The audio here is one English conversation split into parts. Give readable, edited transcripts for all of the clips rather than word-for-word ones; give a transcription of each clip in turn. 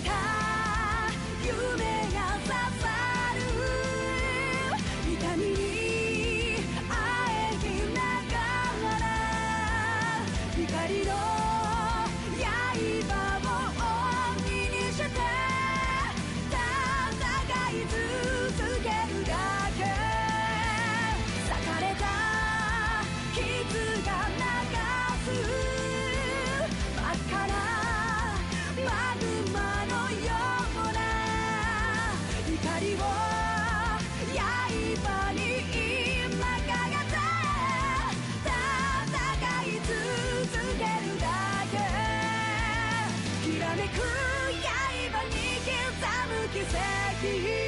た夢が刺さる痛みにあえぎながら光の刃を鬼にして戦い続けるだけ裂かれた傷が流す真っ赤なマグマのような光を刃に今かけて戦い続けるだけきらめく刃に刻む奇跡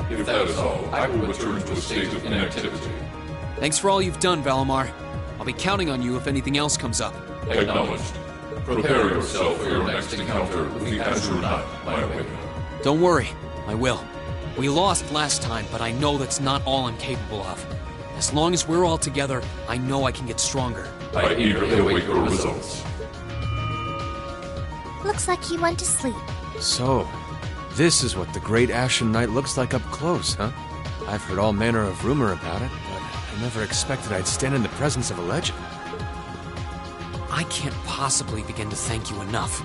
If that is all, I will return to a state of inactivity. Thanks for all you've done, Valimar. I'll be counting on you if anything else comes up. Acknowledged. Prepare yourself for your next encounter with the Azure Knight, my awakener. Don't worry, I will. We lost last time, but I know that's not all I'm capable of. As long as we're all together, I know I can get stronger. I eagerly await your results. Looks like he went to sleep. So, this is what the Great Ashen Knight looks like up close, huh? I've heard all manner of rumor about it, but I never expected I'd stand in the presence of a legend. I can't possibly begin to thank you enough.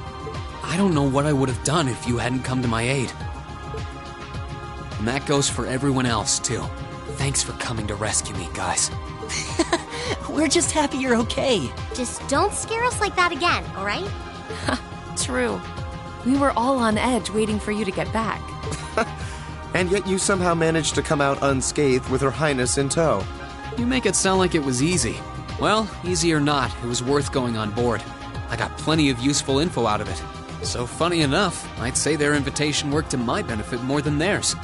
I don't know what I would have done if you hadn't come to my aid. And that goes for everyone else, too. Thanks for coming to rescue me, guys. We're just happy you're okay. Just don't scare us like that again, alright? True. We were all on edge waiting for you to get back. And yet you somehow managed to come out unscathed with Her Highness in tow. You make it sound like it was easy. Well, easy or not, it was worth going on board. I got plenty of useful info out of it. So funny enough, I'd say their invitation worked to my benefit more than theirs.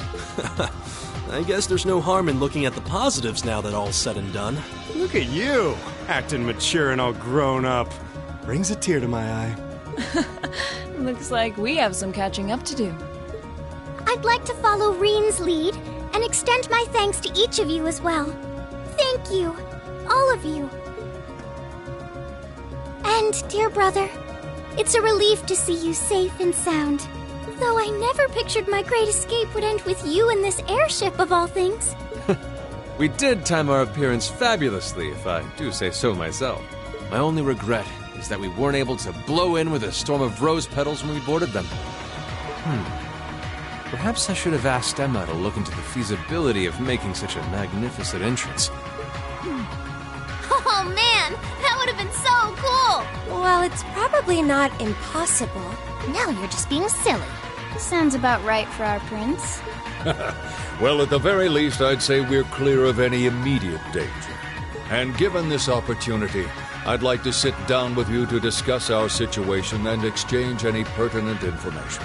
I guess there's no harm in looking at the positives now that all's said and done. Look at you, acting mature and all grown up. Brings a tear to my eye. Looks like we have some catching up to do. I'd like to follow Reen's lead and extend my thanks to each of you as well. Thank you, all of you. And, dear brother, it's a relief to see you safe and sound. Though I never pictured my great escape would end with you in this airship of all things. We did time our appearance fabulously, if I do say so myself. My only regret is that we weren't able to blow in with a storm of rose petals when we boarded them. Perhaps I should have asked Emma to look into the feasibility of making such a magnificent entrance. Oh man, that would have been so cool! Well, it's probably not impossible. Now you're just being silly. Sounds about right for our prince. Well, at the very least, I'd say we're clear of any immediate danger. And given this opportunity, I'd like to sit down with you to discuss our situation and exchange any pertinent information.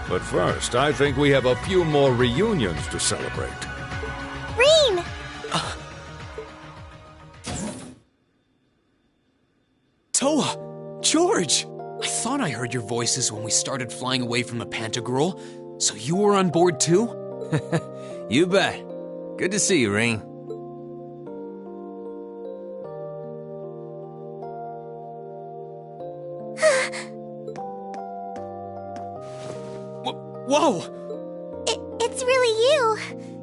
But first, I think we have a few more reunions to celebrate. Reen! Toa! George! I thought I heard your voices when we started flying away from the Pantagruel. So you were on board too? You bet. Good to see you, Reen. Whoa! It's really you.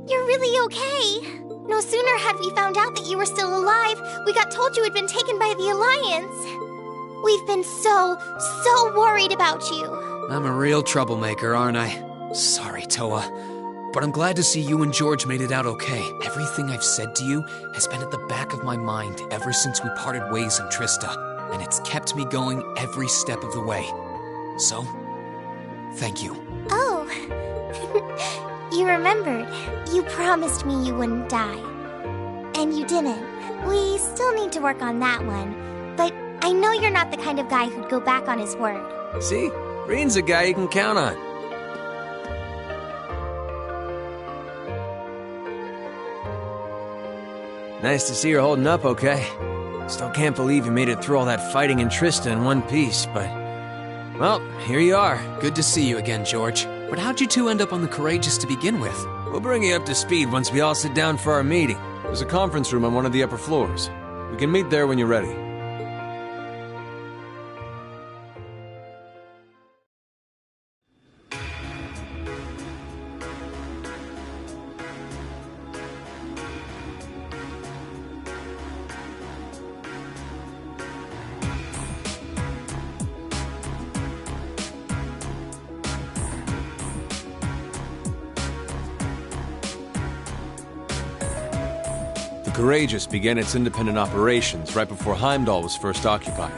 You're really okay. No sooner had we found out that you were still alive, we got told you had been taken by the Alliance. We've been so worried about you. I'm a real troublemaker, aren't I? Sorry, Toa. But I'm glad to see you and George made it out okay. Everything I've said to you has been at the back of my mind ever since we parted ways in Trista, and it's kept me going every step of the way. So, thank you. Oh, you remembered. You promised me you wouldn't die. And you didn't. We still need to work on that one, but I know you're not the kind of guy who'd go back on his word. See? Reen's a guy you can count on. Nice to see you're holding up okay. Still can't believe you made it through all that fighting in Trista in one piece, but... well, here you are. Good to see you again, George. But how'd you two end up on the Courageous to begin with? We'll bring you up to speed once we all sit down for our meeting. There's a conference room on one of the upper floors. We can meet there when you're ready. The Courageous began its independent operations right before Heimdall was first occupied.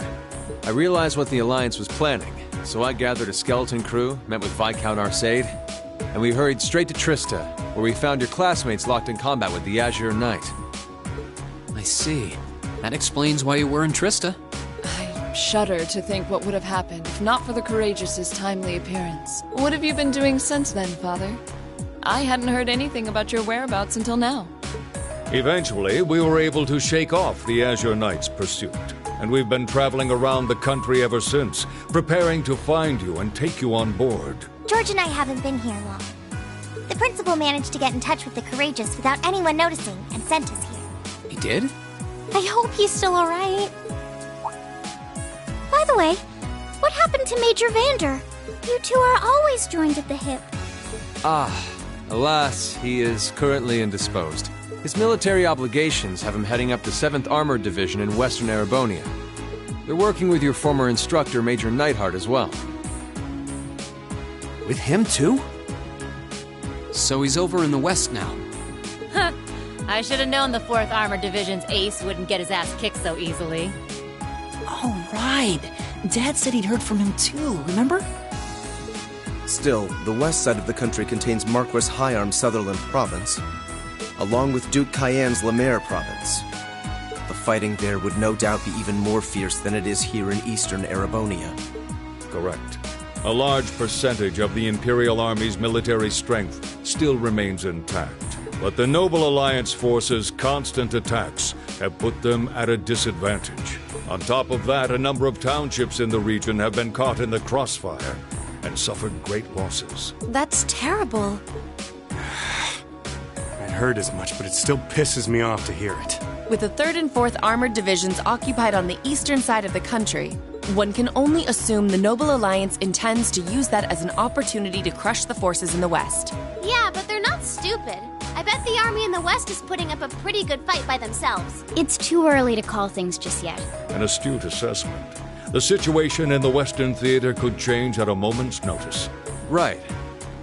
I realized what the Alliance was planning, so I gathered a skeleton crew, met with Viscount Arcade, and we hurried straight to Trista, where we found your classmates locked in combat with the Azure Knight. I see. That explains why you were in Trista. I shudder to think what would have happened if not for the Courageous's timely appearance. What have you been doing since then, Father? I hadn't heard anything about your whereabouts until now. Eventually, we were able to shake off the Azure Knight's pursuit, and we've been traveling around the country ever since, preparing to find you and take you on board. George and I haven't been here long. The principal managed to get in touch with the Courageous without anyone noticing and sent us here. He did? I hope he's still alright. By the way, what happened to Major Vander? You two are always joined at the hip. Alas, he is currently indisposed. His military obligations have him heading up the 7th Armored Division in Western Erebonia. They're working with your former instructor, Major Neidhart, as well. With him, too? So he's over in the West now. Huh. I should have known the 4th Armored Division's ace wouldn't get his ass kicked so easily. Oh, right. Dad said he'd heard from him too, remember? Still, the west side of the country contains Marquis Hyarm's Sutherland province, along with Duke Cayenne's Lemaire province. The fighting there would no doubt be even more fierce than it is here in eastern Erebonia. Correct. A large percentage of the Imperial Army's military strength still remains intact, but the Noble Alliance forces' constant attacks have put them at a disadvantage. On top of that, a number of townships in the region have been caught in the crossfire and suffered great losses. That's terrible. I'd heard as much, but it still pisses me off to hear it. With the 3rd and 4th Armored Divisions occupied on the eastern side of the country, one can only assume the Noble Alliance intends to use that as an opportunity to crush the forces in the west. Yeah, but they're not stupid. I bet the army in the west is putting up a pretty good fight by themselves. It's too early to call things just yet. An astute assessment. The situation in the Western Theater could change at a moment's notice. Right.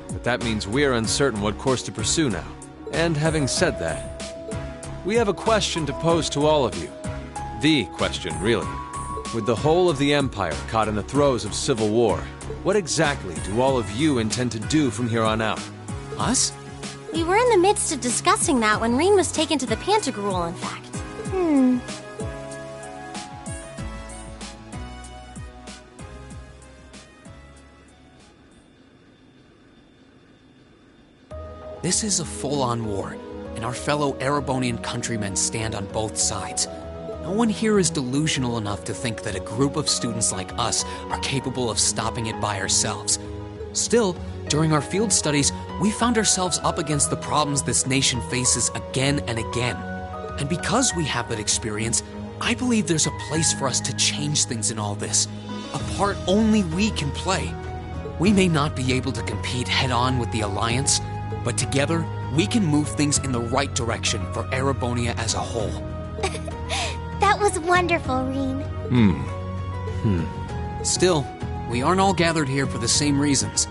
But that means we're uncertain what course to pursue now. And having said that, we have a question to pose to all of you. The question, really. With the whole of the Empire caught in the throes of civil war, what exactly do all of you intend to do from here on out? Us? We were in the midst of discussing that when Reen was taken to the Pantagruel, in fact. This is a full-on war, and our fellow Erebonian countrymen stand on both sides. No one here is delusional enough to think that a group of students like us are capable of stopping it by ourselves. Still, during our field studies, we found ourselves up against the problems this nation faces again and again. And because we have that experience, I believe there's a place for us to change things in all this, a part only we can play. We may not be able to compete head-on with the Alliance, but together, we can move things in the right direction for Erebonia as a whole. That was wonderful, Reen. Still, we aren't all gathered here for the same reasons.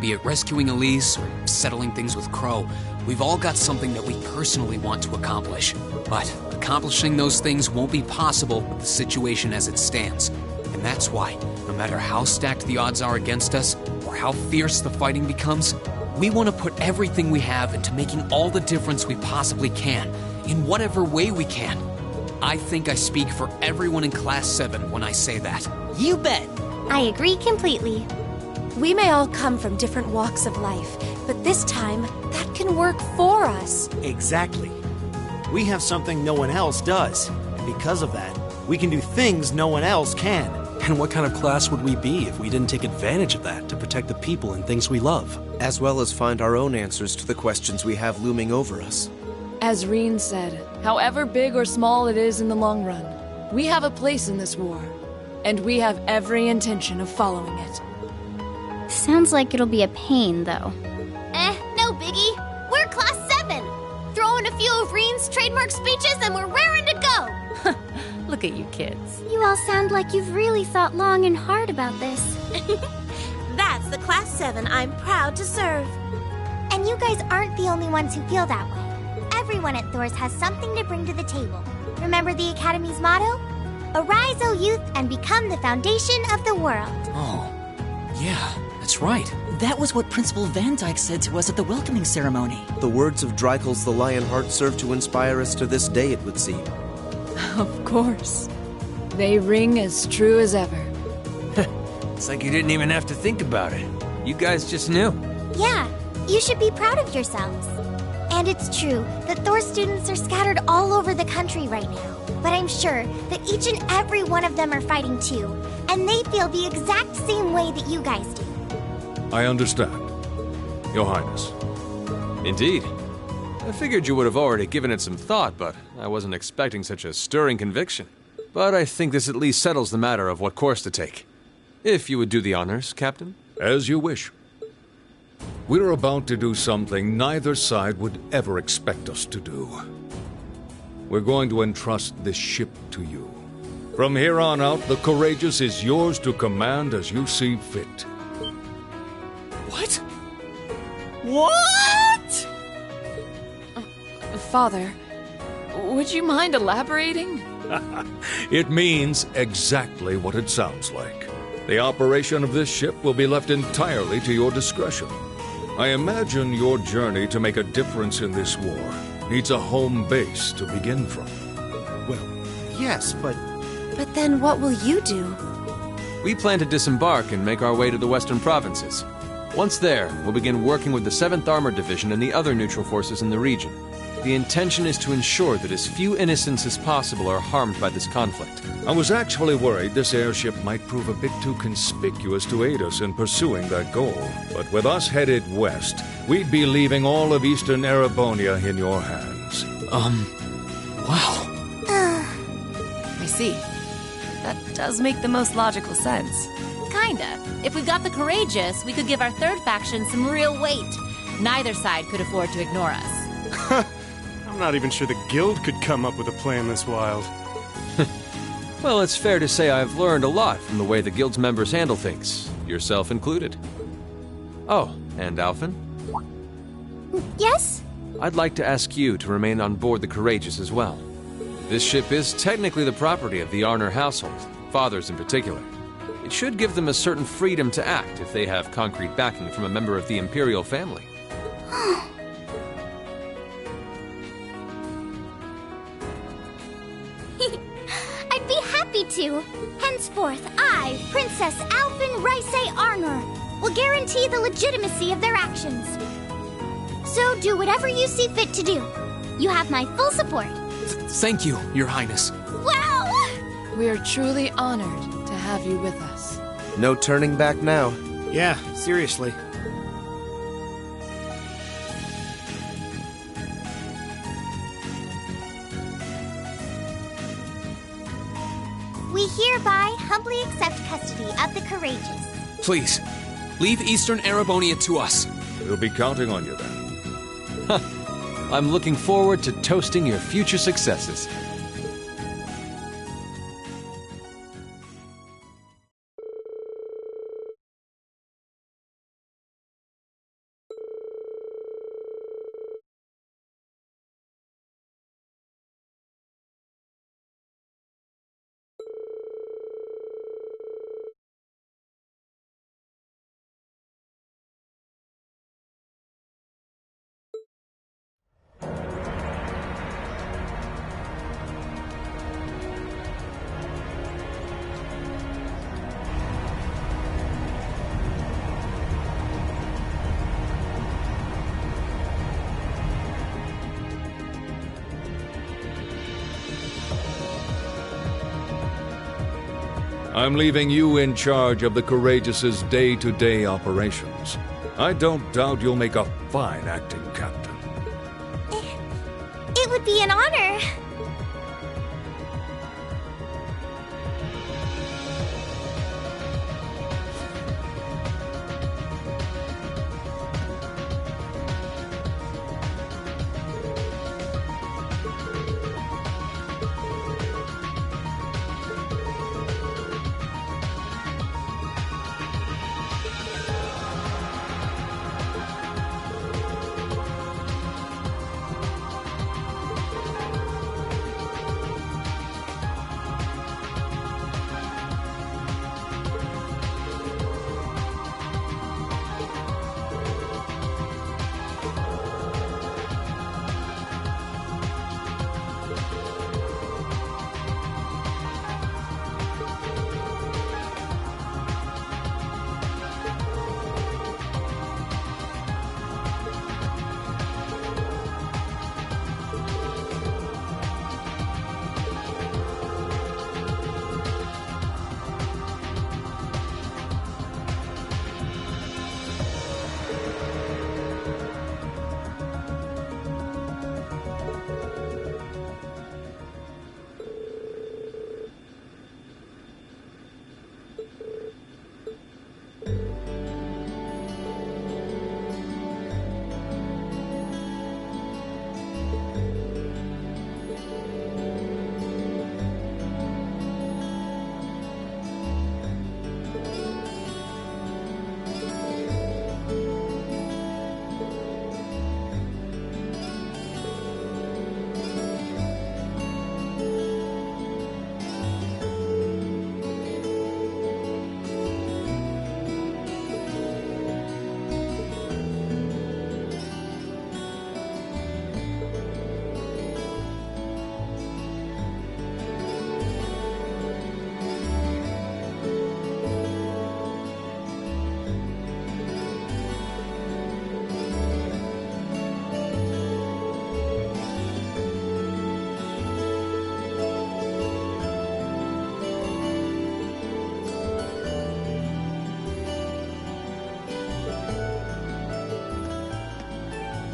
Be it rescuing Elise or settling things with Crow, we've all got something that we personally want to accomplish. But accomplishing those things won't be possible with the situation as it stands. And that's why, no matter how stacked the odds are against us, or how fierce the fighting becomes, we want to put everything we have into making all the difference we possibly can, in whatever way we can. I think I speak for everyone in Class 7 when I say that. You bet. I agree completely. We may all come from different walks of life, but this time, that can work for us. Exactly. We have something no one else does, and because of that, we can do things no one else can. And what kind of class would we be if we didn't take advantage of that to protect the people and things we love? As well as find our own answers to the questions we have looming over us. As Reen said, however big or small it is in the long run, we have a place in this war, and we have every intention of following it. Sounds like it'll be a pain, though. No biggie. We're Class 7. Throw in a few of Reen's trademark speeches and we're raring to go. Look at you kids. You all sound like you've really thought long and hard about this. That's the Class 7 I'm proud to serve. And you guys aren't the only ones who feel that way. Everyone at Thors has something to bring to the table. Remember the Academy's motto? Arise, O youth, and become the foundation of the world. Oh, yeah, that's right. That was what Principal Van Dyke said to us at the welcoming ceremony. The words of Dreikels the Lionheart serve to inspire us to this day, it would seem. Of course. They ring as true as ever. It's like you didn't even have to think about it. You guys just knew. Yeah, you should be proud of yourselves. And it's true that Thor students are scattered all over the country right now. But I'm sure that each and every one of them are fighting too. And they feel the exact same way that you guys do. I understand, Your Highness. Indeed. I figured you would have already given it some thought, but I wasn't expecting such a stirring conviction. But I think this at least settles the matter of what course to take. If you would do the honors, Captain. As you wish. We're about to do something neither side would ever expect us to do. We're going to entrust this ship to you. From here on out, the Courageous is yours to command as you see fit. What? What? Father, would you mind elaborating? It means exactly what it sounds like. The operation of this ship will be left entirely to your discretion. I imagine your journey to make a difference in this war needs a home base to begin from. Well, yes, but... But then what will you do? We plan to disembark and make our way to the western provinces. Once there, we'll begin working with the 7th Armored Division and the other neutral forces in the region. The intention is to ensure that as few innocents as possible are harmed by this conflict. I was actually worried this airship might prove a bit too conspicuous to aid us in pursuing that goal. But with us headed west, we'd be leaving all of eastern Erebonia in your hands. Wow. I see. That does make the most logical sense. Kinda. If we've got the Courageous, we could give our third faction some real weight. Neither side could afford to ignore us. I'm not even sure the Guild could come up with a plan this wild. Well, it's fair to say I've learned a lot from the way the Guild's members handle things, yourself included. Oh, and Alphen? Yes? I'd like to ask you to remain on board the Courageous as well. This ship is technically the property of the Arner household, fathers in particular. It should give them a certain freedom to act if they have concrete backing from a member of the Imperial family. I'd be happy to. Henceforth, I, Princess Alphen Raisay Arner, will guarantee the legitimacy of their actions. So do whatever you see fit to do. You have my full support. Thank you, Your Highness. Wow! We are truly honored to have you with us. No turning back now. Yeah, seriously. We hereby humbly accept custody of the Courageous. Please, leave Eastern Erebonia to us. We'll be counting on you then. I'm looking forward to toasting your future successes. I'm leaving you in charge of the Courageous' day-to-day operations. I don't doubt you'll make a fine acting captain. It would be an honor.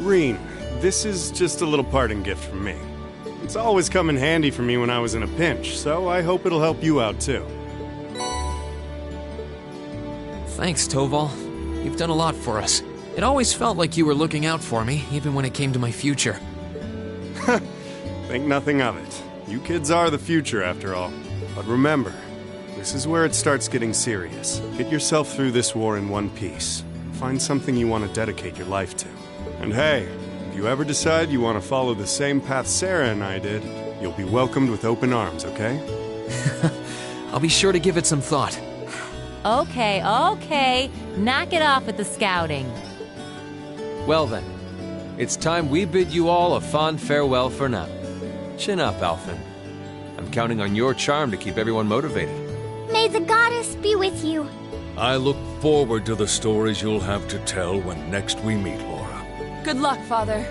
Rean, this is just a little parting gift from me. It's always come in handy for me when I was in a pinch, so I hope it'll help you out too. Thanks, Toval. You've done a lot for us. It always felt like you were looking out for me, even when it came to my future. Think nothing of it. You kids are the future, after all. But remember, this is where it starts getting serious. Get yourself through this war in one piece. Find something you want to dedicate your life to. And hey, if you ever decide you want to follow the same path Sarah and I did, you'll be welcomed with open arms, okay? I'll be sure to give it some thought. Okay. Knock it off with the scouting. Well then, it's time we bid you all a fond farewell for now. Chin up, Alphen. I'm counting on your charm to keep everyone motivated. May the goddess be with you. I look forward to the stories you'll have to tell when next we meet, Laura. Good luck, Father.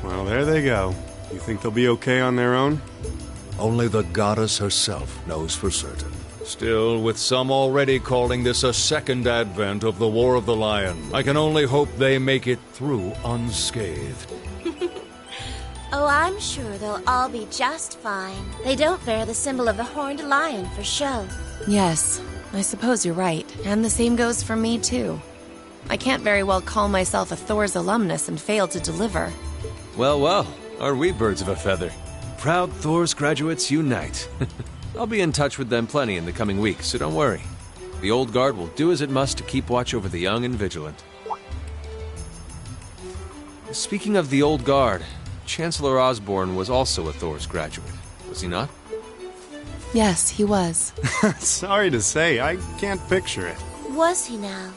Well, there they go. You think they'll be okay on their own? Only the goddess herself knows for certain. Still, with some already calling this a second advent of the War of the Lion, I can only hope they make it through unscathed. Oh, I'm sure they'll all be just fine. They don't bear the symbol of the horned lion for show. Yes, I suppose you're right. And the same goes for me, too. I can't very well call myself a Thor's alumnus and fail to deliver. Well, well, are we birds of a feather? Proud Thor's graduates unite. I'll be in touch with them plenty in the coming weeks, so don't worry. The Old Guard will do as it must to keep watch over the young and vigilant. Speaking of the Old Guard, Chancellor Osborne was also a Thor's graduate, was he not? Yes, he was. Sorry to say, I can't picture it. Was he now?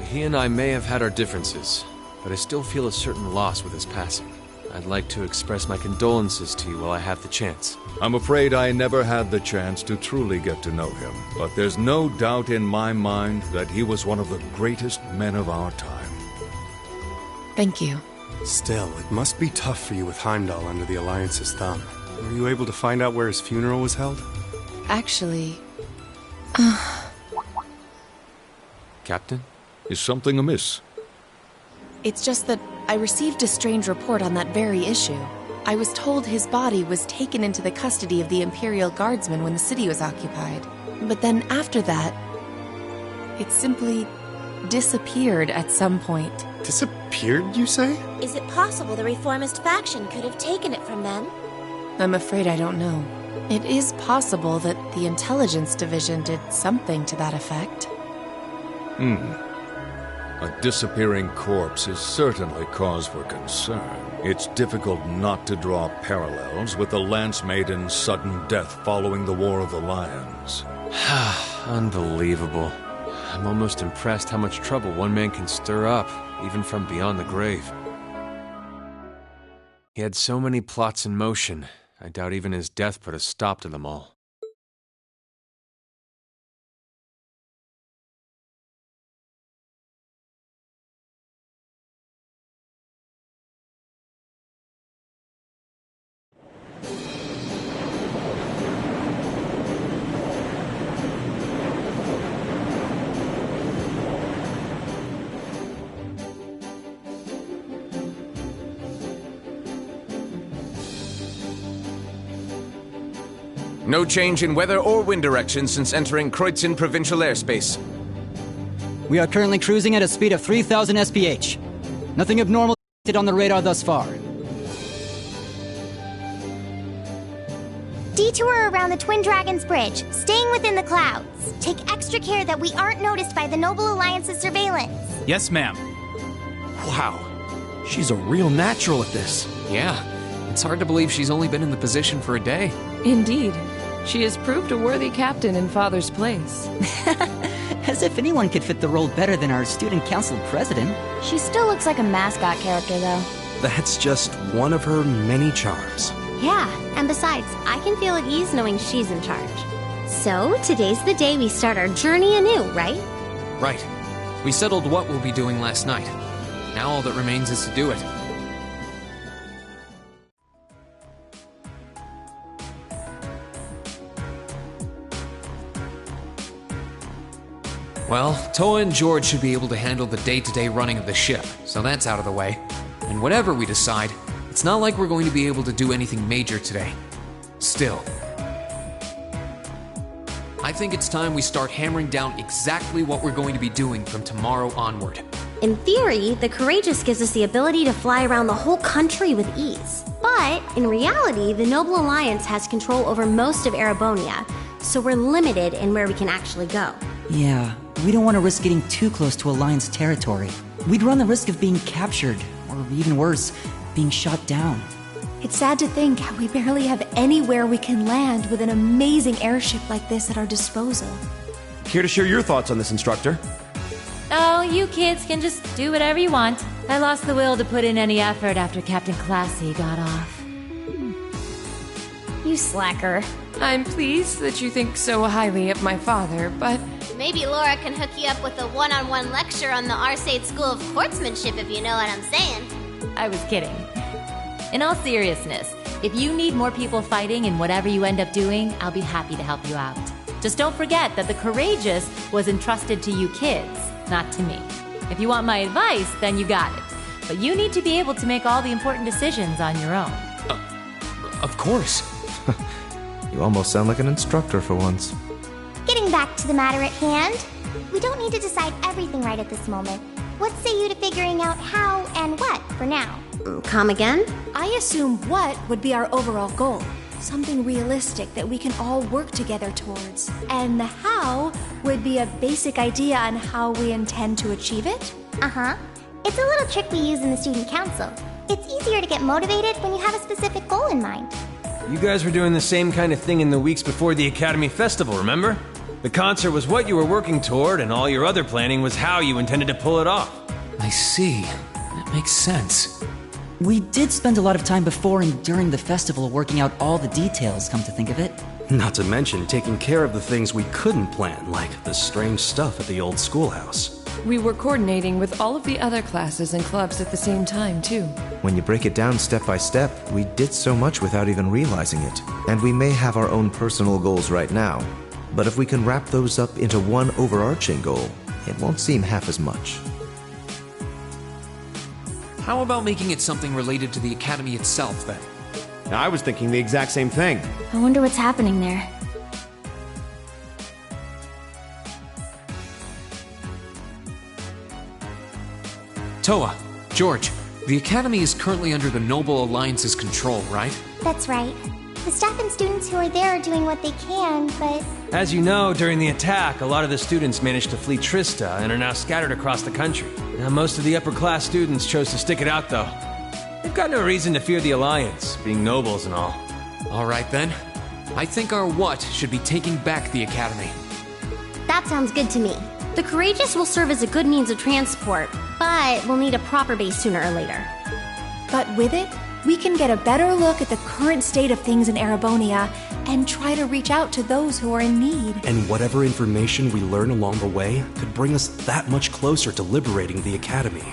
He and I may have had our differences, but I still feel a certain loss with his passing. I'd like to express my condolences to you while I have the chance. I'm afraid I never had the chance to truly get to know him, but there's no doubt in my mind that he was one of the greatest men of our time. Thank you. Still, it must be tough for you with Heimdall under the Alliance's thumb. Were you able to find out where his funeral was held? Actually... Captain? Is something amiss? It's just that I received a strange report on that very issue. I was told his body was taken into the custody of the Imperial Guardsmen when the city was occupied. But then after that, it simply disappeared at some point. Disappeared, you say? Is it possible the Reformist faction could have taken it from them? I'm afraid I don't know. It is possible that the Intelligence Division did something to that effect. A disappearing corpse is certainly cause for concern. It's difficult not to draw parallels with the Lance Maiden's sudden death following the War of the Lions. Unbelievable. I'm almost impressed how much trouble one man can stir up, even from beyond the grave. He had so many plots in motion, I doubt even his death put a stop to them all. No change in weather or wind direction since entering Kreutzen provincial airspace. We are currently cruising at a speed of 3,000 SPH. Nothing abnormal on the radar thus far. Detour around the Twin Dragons Bridge, staying within the clouds. Take extra care that we aren't noticed by the Noble Alliance's surveillance. Yes, ma'am. Wow. She's a real natural at this. Yeah. It's hard to believe she's only been in the position for a day. Indeed. She has proved a worthy captain in Father's place. As if anyone could fit the role better than our student council president. She still looks like a mascot character, though. That's just one of her many charms. Yeah, and besides, I can feel at ease knowing she's in charge. So, today's the day we start our journey anew, right? Right. We settled what we'll be doing last night. Now all that remains is to do it. Well, Toa and George should be able to handle the day-to-day running of the ship, so that's out of the way. And whatever we decide, it's not like we're going to be able to do anything major today. Still, I think it's time we start hammering down exactly what we're going to be doing from tomorrow onward. In theory, the Courageous gives us the ability to fly around the whole country with ease. But, in reality, the Noble Alliance has control over most of Erebonia, so we're limited in where we can actually go. Yeah, we don't want to risk getting too close to Alliance territory. We'd run the risk of being captured, or even worse, being shot down. It's sad to think how we barely have anywhere we can land with an amazing airship like this at our disposal. Care to share your thoughts on this, instructor? Oh, you kids can just do whatever you want. I lost the will to put in any effort after Captain Classy got off. You slacker. I'm pleased that you think so highly of my father, but... Maybe Laura can hook you up with a one-on-one lecture on the Arcade School of Quartzmanship, if you know what I'm saying. I was kidding. In all seriousness, if you need more people fighting in whatever you end up doing, I'll be happy to help you out. Just don't forget that the Courageous was entrusted to you kids, not to me. If you want my advice, then you got it. But you need to be able to make all the important decisions on your own. Of course. You almost sound like an instructor for once. Getting back to the matter at hand, we don't need to decide everything right at this moment. What say you to figuring out how and what for now? Come again? I assume what would be our overall goal. Something realistic that we can all work together towards. And the how would be a basic idea on how we intend to achieve it? Uh-huh. It's a little trick we use in the student council. It's easier to get motivated when you have a specific goal in mind. You guys were doing the same kind of thing in the weeks before the Academy Festival, remember? The concert was what you were working toward, and all your other planning was how you intended to pull it off. I see. That makes sense. We did spend a lot of time before and during the festival working out all the details, come to think of it. Not to mention taking care of the things we couldn't plan, like the strange stuff at the old schoolhouse. We were coordinating with all of the other classes and clubs at the same time, too. When you break it down step by step, we did so much without even realizing it. And we may have our own personal goals right now, but if we can wrap those up into one overarching goal, it won't seem half as much. How about making it something related to the Academy itself, then? I was thinking the exact same thing. I wonder what's happening there. Toa, George, the Academy is currently under the Noble Alliance's control, right? That's right. The staff and students who are there are doing what they can, but... As you know, during the attack, a lot of the students managed to flee Trista and are now scattered across the country. Now, most of the upper-class students chose to stick it out, though. They've got no reason to fear the Alliance, being nobles and all. All right, then. I think our what should be taking back the Academy. That sounds good to me. The Courageous will serve as a good means of transport, but we'll need a proper base sooner or later. But with it, we can get a better look at the current state of things in Erebonia and try to reach out to those who are in need. And whatever information we learn along the way could bring us that much closer to liberating the Academy.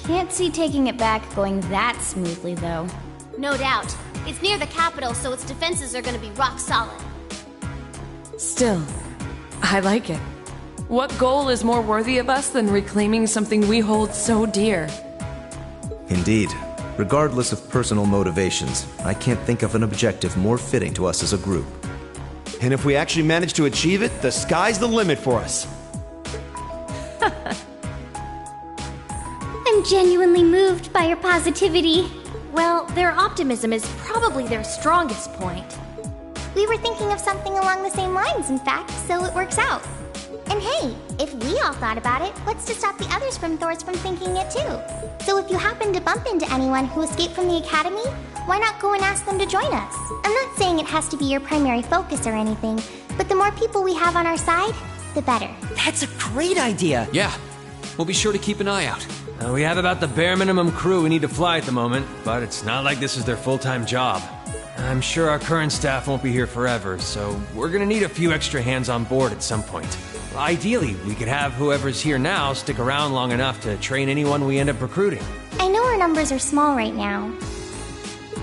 Can't see taking it back going that smoothly, though. No doubt. It's near the capital, so its defenses are gonna be rock solid. Still, I like it. What goal is more worthy of us than reclaiming something we hold so dear? Indeed. Regardless of personal motivations, I can't think of an objective more fitting to us as a group. And if we actually manage to achieve it, the sky's the limit for us. I'm genuinely moved by your positivity. Well, their optimism is probably their strongest point. We were thinking of something along the same lines, in fact, so it works out. And hey, if we all thought about it, what's to stop the others from Thors from thinking it too? So if you happen to bump into anyone who escaped from the Academy, why not go and ask them to join us? I'm not saying it has to be your primary focus or anything, but the more people we have on our side, the better. That's a great idea! Yeah, we'll be sure to keep an eye out. We have about the bare minimum crew we need to fly at the moment, but it's not like this is their full-time job. I'm sure our current staff won't be here forever, so we're gonna need a few extra hands on board at some point. Ideally, we could have whoever's here now stick around long enough to train anyone we end up recruiting. I know our numbers are small right now,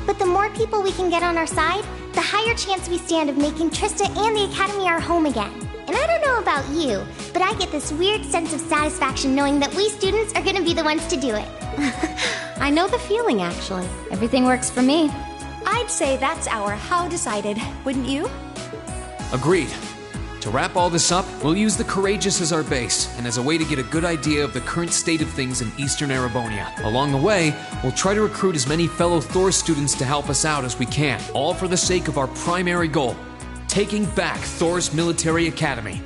but the more people we can get on our side, the higher chance we stand of making Trista and the Academy our home again. And I don't know about you, but I get this weird sense of satisfaction knowing that we students are gonna be the ones to do it. I know the feeling, actually. Everything works for me. I'd say that's our how decided, wouldn't you? Agreed. To wrap all this up, we'll use the Courageous as our base, and as a way to get a good idea of the current state of things in Eastern Erebonia. Along the way, we'll try to recruit as many fellow Thor students to help us out as we can, all for the sake of our primary goal, taking back Thor's military academy.